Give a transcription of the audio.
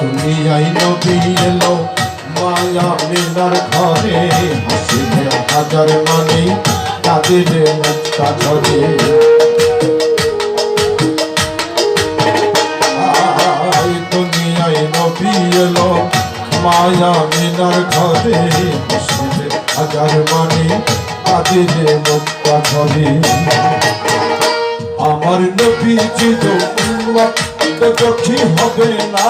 দুনিয়ায় নবী এলো মায়া মিনার ঘরে, হাসিলে হাজার মানে কাঁদিলে মুক্তা ধরে। দুনিয়ায় নবী এলো মায়া মিনার ঘরে, হাসিলে হাজার মানে কাঁদিলে মুক্তা ধরে। আমার নবী যে দুঃখী হবে না,